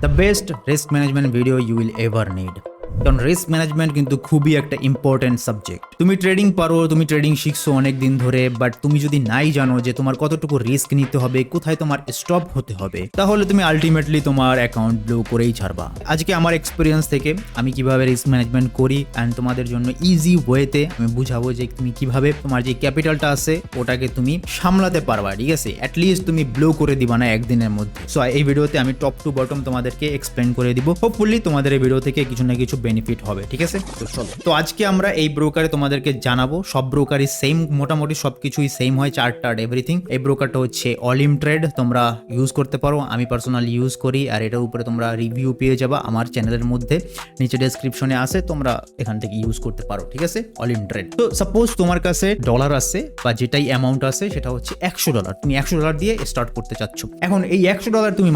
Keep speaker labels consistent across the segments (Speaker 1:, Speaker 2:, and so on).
Speaker 1: The best risk management video you will ever need. কারণ risk management কিন্তু খুবই একটা ইম্পর্টেন্ট সাবজেক্ট। তুমি ট্রেডিং পারো, তুমি ট্রেডিং শিখছো অনেক দিন ধরে, বাট তুমি যদি নাই জানো যে তোমার কতটুকু রিস্ক নিতে হবে, কোথায় তোমার স্টপ হতে হবে, তাহলে তুমি আলটিমেটলি তোমার অ্যাকাউন্ট ব্লো করেই ছাড়বা। আজকে আমার এক্সপিরিয়েন্স থেকে আমি কিভাবে রিস্ক ম্যানেজমেন্ট করি অ্যান্ড তোমাদের জন্য ইজি ওয়েতে আমি বুঝাবো যে তুমি কিভাবে তোমার যে ক্যাপিটালটা আছে ওটাকে তুমি সামলাতে পারবা। ঠিক আছে, অ্যাটলিস্ট তুমি ব্লো করে দিবা না একদিনের মধ্যে। সো এই ভিডিওতে আমি টপ টু বটম তোমাদেরকে এক্সপ্লেন করে দিব। হোপফুলি তোমাদের এই ভিডিও থেকে কিছু না কিছু বেনিফিট হবে। ঠিক আছে, তো চলো। তো আজকে আমরা এই ব্রোকারে তোমাদেরকে জানাবো। সব ব্রোকারই সেম, মোটামুটি সবকিছুই সেম হয়, চার্ট এভরিথিং। এই ব্রোকারটা হচ্ছে অলিম ট্রেড, তোমরা ইউজ করতে পারো। আমি পার্সোনালি ইউজ করি, আর এটার উপরে তোমরা রিভিউ পেয়ে যাবা আমার চ্যানেলের মধ্যে, নিচে ডেসক্রিপশনে আছে, তোমরা এখান থেকে ইউজ করতে পারো। ঠিক আছে, অলিম ট্রেড। তো সাপোজ তোমার কাছে ডলার আছে বা যেটাই অ্যামাউন্ট আছে সেটা হচ্ছে $100, তুমি $100 দিয়ে স্টার্ট করতে চাচ্ছ। এখন এই $100 তুমি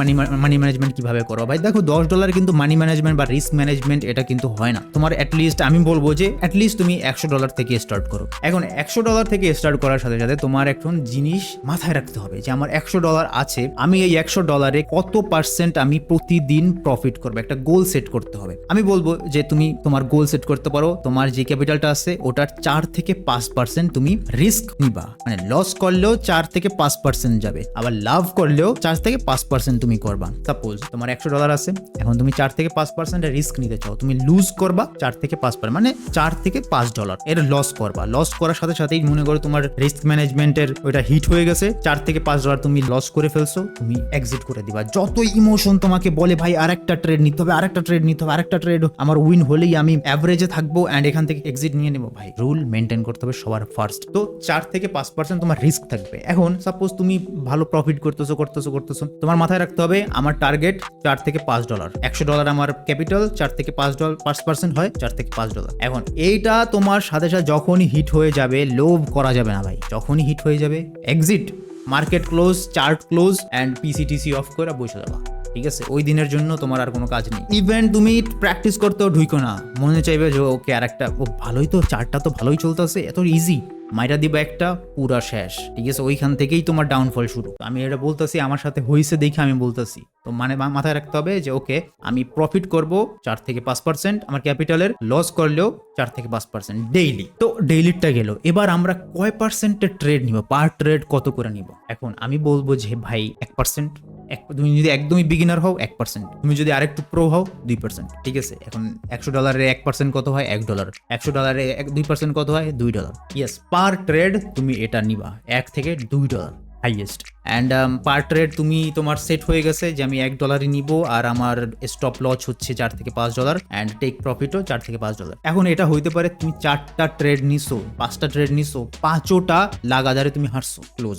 Speaker 1: মানি ম্যানেজমেন্ট কিভাবে করো ভাই? দেখো, $10 কিন্তু মানি ম্যানেজমেন্ট বা রিস্ক ম্যানেজমেন্ট এটা কিন্তু হয় না। তোমার অ্যাটলিস্ট আমি বলবো যে অ্যাটলিস্ট তুমি $100 থেকে স্টার্ট করো। এখন $100 থেকে স্টার্ট করার সাথে সাথে তোমার এখন জিনিস মাথায় রাখতে হবে যে আমার $100 আছে, আমি এই $100 কত পার্সেন্ট আমি প্রতিদিন প্রফিট করবো, একটা গোল সেট করতে হবে। আমি বলবো যে তুমি তোমার গোল সেট করতে পারো, তোমার যে ক্যাপিটালটা আছে ওটার 4 থেকে 5% তুমি রিস্ক নিবা। মানে লস করলেও 4 থেকে 5% যাবে, আবার লাভ করলেও 4 থেকে 5% তুমি করবা। সাপোজ তোমার $100 আছে, এখন তুমি 4 থেকে 5% রিস্ক নিতে চাও, তুমি লুজ করবা 4 থেকে 5%, মানে $4 থেকে $5 এর লস করবা। লস করার সাথে সাথেই মনে করো তোমার রিস্ক ম্যানেজমেন্টের ওইটা হিট হয়ে গেছে, $4 থেকে $5 তুমি লস করে ফেলছো, তুমি এক্সিট করে দিবা। যতই ইমোশন তোমাকে বলে ভাই আরেকটা ট্রেড নিতে হবে, আরেকটা ট্রেড নিতে হবে, আরেকটা ট্রেড আমার উইন হলেই আমি অ্যাভারেজে থাকবো এন্ড এখান থেকে এক্সিট নিয়ে নেবো, ভাই রুল মেনটেন করতে হবে সবার ফার্স্ট। তো 4 থেকে 5% তোমার রিস্ক থাকবে। এখন সাপোজ তুমি ভালো প্রফিট করতেছো, তোমার মাথায় রাখতে হবে আমার টার্গেট $4 থেকে $5। $100 আমার ক্যাপিটাল, 4 থেকে $5% হয়, $4 থেকে $5। এখন এইটা তোমার সাথে সাথে যখনই হিট হয়ে যাবে, লোভ করা যাবে না ভাই, যখনই হিট হয়ে যাবে exit, market close, chart close and PCTC off করে বসে যাবা। ঠিক আছে, ওই দিনের জন্য তোমার আর কোনো কাজ নেই। ইভেন তুমি প্র্যাকটিস করতেও ঢুইকো না, মনে চাইবে যে ওকে আর একটা, ও ভালোই তো চার্টটা তো ভালোই চলতেছে, এত ইজি, মাইরা দিবা একটা, পুরা শেষ। ঠিক আছে, ওইখান থেকেই তোমার ডাউনফল শুরু। আমি এটা বলতেছি, আমার সাথে হয়েছে দেখে আমি বলতেছি। তো মানে মাথায় রাখতে হবে যে ওকে আমি প্রফিট করব 4 থেকে 5% আমার ক্যাপিটালের, লস করলেও 4 থেকে 5% ডেইলি। তো ডেইলিটা গেল, এবার আমরা কয় পার্সেন্টের ট্রেড নিব, পার ট্রেড কত করে নিব? এখন আমি বলবো যে ভাই 1%। তুমি যদি একদমই বিগিনার হও 1%, তুমি যদি আরেকটু প্রো হও 2%। ঠিক আছে, এখন $100 1% কত হয়? $1। $100 2% কত হয়? $2। ইয়েস, পার ট্রেড তুমি এটা নিবা $1 থেকে $2 হাইয়েস্ট। অ্যান্ড পার ট্রেড তুমি তোমার সেট হয়ে গেছে যে আমি $1 নিব, আর আমার স্টপ লস হচ্ছে $4 থেকে $5 অ্যান্ড টেক প্রফিটও $4 থেকে $5। এখন এটা হইতে পারে তুমি 4টা ট্রেড নিছো, 5টা ট্রেড নিছো, 5টা লাগাতারে তুমি হারছো, ক্লোজ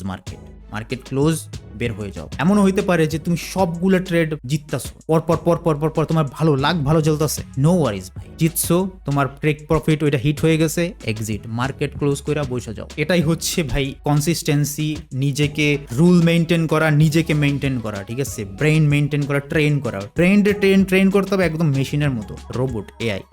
Speaker 1: মার্কেট ক্লোজ, বের হয়ে যাও। এমনও হইতে পারে যে তুমি সবগুলো ট্রেড জিততাছো, পর তোমার ভালো লাখ ভালো চলতেছে, নো ওয়ারিজ ভাই, জিতছো, তোমার টেক প্রফিট ওইটা হিট হয়ে গেছে, এক্সিট, মার্কেট ক্লোজ করে বসে যাও। এটাই হচ্ছে ভাই কনসিস্টেন্সি, নিজেকে রুল মেনটেন করা, নিজেকে মেনটেন করা। ঠিক আছে, ব্রেইন মেনটেন করা, ট্রেন করা, ট্রেন করতে হবে একদম মেশিনের মতো, রোবট, এআই।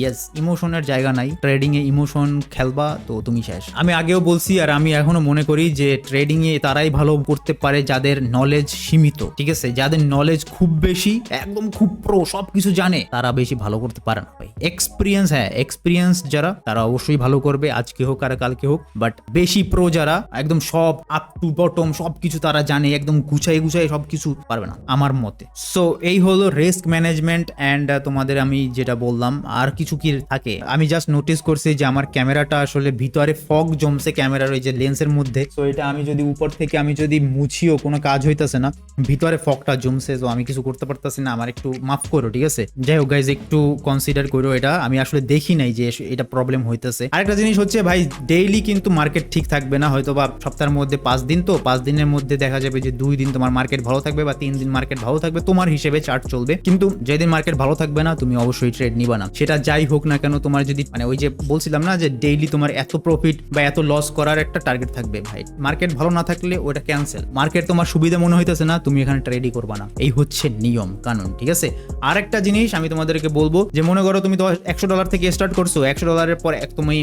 Speaker 1: ইয়েস, ইমোশনের জায়গা নাই ট্রেডিং এ, ইমোশন খেলবা তো তুমি শেষ। আমি আগেও বলছি আর আমি এখনো মনে করি যে ট্রেডিং এ তারাই ভালো করতে পারে যাদের নলেজ সীমিত। ঠিক আছে, যাদের নলেজ খুব বেশি, একদম খুব প্রো, সবকিছু জানে, তারা বেশি ভালো করতে পারে না ভাই। এক্সপিরিয়েন্স, হ্যাঁ এক্সপিরিয়েন্স যারা, তারা অবশ্যই ভালো করবে, আজকে হোক আর কালকে হোক, বাট বেশি প্রো যারা, একদম সব আপ টু বটম সবকিছু তারা জানে, একদম গুছাই সবকিছু পারবে না আমার মতে। সো এই হলো রিস্ক ম্যানেজমেন্ট। অ্যান্ড তোমাদের আমি যেটা বললাম, আর কিছু কি থাকে, আমি জাস্ট নোটিস করছি যে আমার ক্যামেরাটা আসলে ভিতরে ফগ জমছে ক্যামেরার ওই যে লেন্সের মধ্যে। তো এটা আমি যদি উপর থেকে আমি যদি মুছিও কোনো কাজ হইতেছে না, ভিতরে ফগটা জমছে, তো আমি কিছু করতে পারতেছি না, আমার একটু মাফ করো। ঠিক আছে, যাই হোক গাইজ, একটু কনসিডার করো এটা, আমি আসলে দেখি নাই যে এটা প্রবলেম হইতেছে। আরেকটা জিনিস হচ্ছে ভাই, ডেইলি কিন্তু মার্কেট ঠিক থাকবে না, হয়তো বা সপ্তাহের মধ্যে 5 দিন, তো 5 দিনের মধ্যে দেখা যাবে যে 2 দিন তোমার মার্কেট ভালো থাকবে বা 3 দিন মার্কেট ভালো থাকবে, তোমার হিসেবে চার্ট চলবে। কিন্তু যেদিন মার্কেট ভালো থাকবে না, তুমি অবশ্যই ট্রেড নিবা না। সেটা যাই হোক না কেন, তোমার যদি মানে ওই যে বলছিলাম না যে ডেইলি তোমার এত প্রফিট বা এত লস করার একটা টার্গেট থাকবে ভাই, মার্কেট ভালো না থাকলে ওটা ক্যান্সেল। মার্কেট তোমার সুবিধা মনে হইতেছে না, তুমি এখানে ট্রেডই করবা না। এই হচ্ছে নিয়ম কানুন, ঠিক আছে। আর একটা জিনিস আমি তোমাদেরকে বলবো যে মনে করো তুমি $100 থেকে স্টার্ট করছো, $100 পর তুমি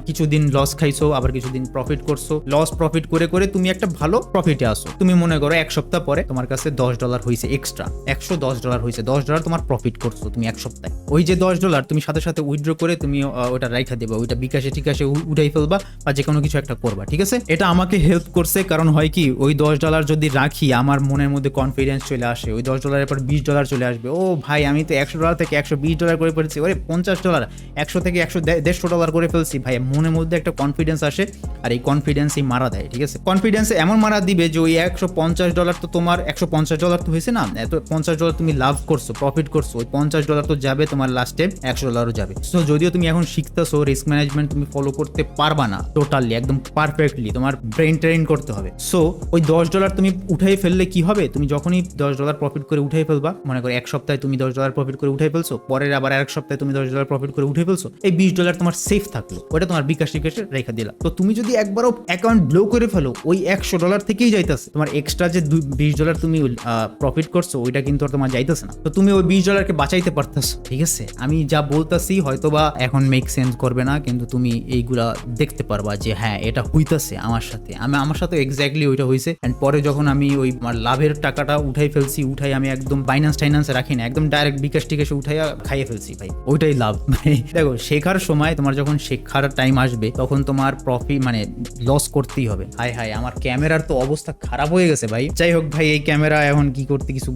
Speaker 1: কিছুদিন লস খাইছো, আবার কিছুদিন প্রফিট করছো, লস প্রফিট করে করে তুমি একটা ভালো প্রফিটে আসো। তুমি মনে করো এক সপ্তাহ পরে তোমার কাছে $10 হয়েছে এক্সট্রা, $110 হয়েছে, $10 তোমার প্রফিট করছো তুমি এক সপ্তাহে। ওই যে $10 তুমি সাথে সাথে উইথড্র করে তুমি ওটা রাইখা দেবা, ওইটা বিকাশে টিকাশে উঠাই ফেলবা বা যে কোনো কিছু একটা করবা, ঠিক আছে। এটা আমাকে হেল্প করছে, কারণ হয় কি ওই $10 যদি রাখি আমার মনের মধ্যে কনফিডেন্স চলে আসে, ওই $10 পর $20 চলে আসবে। ও ভাই আমি তো $100 থেকে $120 করে ফেলছি, ওরে $50, 100 থেকে $150 করে ফেলছি ভাই, মনের মধ্যে একটা কনফিডেন্স আসে। আর এই কনফিডেন্সই মারা দেয়, ঠিক আছে। কনফিডেন্স এমন মারা দিবে যে ওই $150 তো তোমার $150 তো হয়েছে না, এত $50 তুমি লাভ করছো, প্রফিট করছো, ওই $50 তো যাবে তোমার লাস্টে $100 যাবে। সো যদিও তুমি এখন শিখতেছো রিস্ক ম্যানেজমেন্ট, তুমি ফলো করতে পারবা না টোটালি একদম পারফেক্টলি, তোমার ব্রেন ট্রেন করতে হবে। সো ওই $10 তুমি উঠাই ফেললে কি হবে, তুমি যখনই $10 প্রফিট করে উঠাই ফেলবা, মনে করো এক সপ্তাহে তুমি $10 প্রফিট করে উঠাই ফেলছো, পরের আবার এক সপ্তাহে তুমি $10 প্রফিট করে উঠে ফেলছো, এই $20 তোমার সেফ থাকলো, ওটা তোমার বিকাশ টিকাশে রেখে দিলা। তো তুমি যদি একবারও অ্যাকাউন্ট ব্লো করে ফেলো, ওই $100 থেকেই যাইতেছে, তোমার এক্সট্রা যে $20 তুমি প্রফিট করছো ওইটা কিন্তু আর তোমার যাইতেছে না। তো তুমি ওই $20 কে বাঁচাইতে পারতেছো, ঠিক আছে। আমি যা বলতেছি হয়তোবা এখন মেক সেন্স করবে না, কিন্তু তুমি এইগুলা দেখতে পারবা যে হ্যাঁ এটা হইতাছে আমার সাথে, আমার সাথে এক্স্যাক্টলি ওইটা হয়েছে। এন্ড পরে যখন আমি ওই আমার লাভের টাকাটা উঠাই ফেলছি, উঠাই আমি একদম বাইন্যান্স টাইন্যান্সে রাখি না, একদম ডাইরেক্ট বিকাশ টিকাশে উঠাইয়া খাইয়ে ফেলছি ভাই, ওইটাই লাভ। দেখো শেখার সময় তোমার যখন শেখার টাইম আসবে তখন তোমার প্রফিট মানে লস করতেই হবে। হাই হাই আমার ক্যামেরার তো অবস্থা খারাপ হয়ে গেছে ভাই। যাই হোক ভাই, এই ক্যামেরা এখন কি করতে কিছু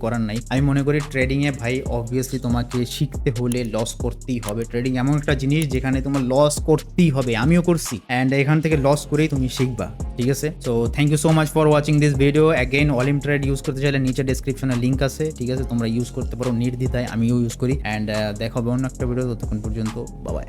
Speaker 1: করার নাই। আমি মনে করি ট্রেডিং এ ভাই অবভিয়াসলি তোমাকে শিখতে হলে লস করতেই হবে। ট্রেডিং এমন একটা জিনিস যেখানে তোমার লস করতেই হবে, আমিও করছি, অ্যান্ড এখান থেকে লস করেই তুমি শিখবা, ঠিক আছে। So thank you so much for watching this video. Again Olymp Trade use করতে চাইলে নিচে ডেসক্রিপশনে লিঙ্ক আছে, ঠিক আছে, তোমরা ইউজ করতে পারো নির্দ্বিধায়, আমিও ইউজ করি। অ্যান্ড দেখাবো অন্য একটা ভিডিও, ততক্ষণ পর্যন্ত বাই বাই।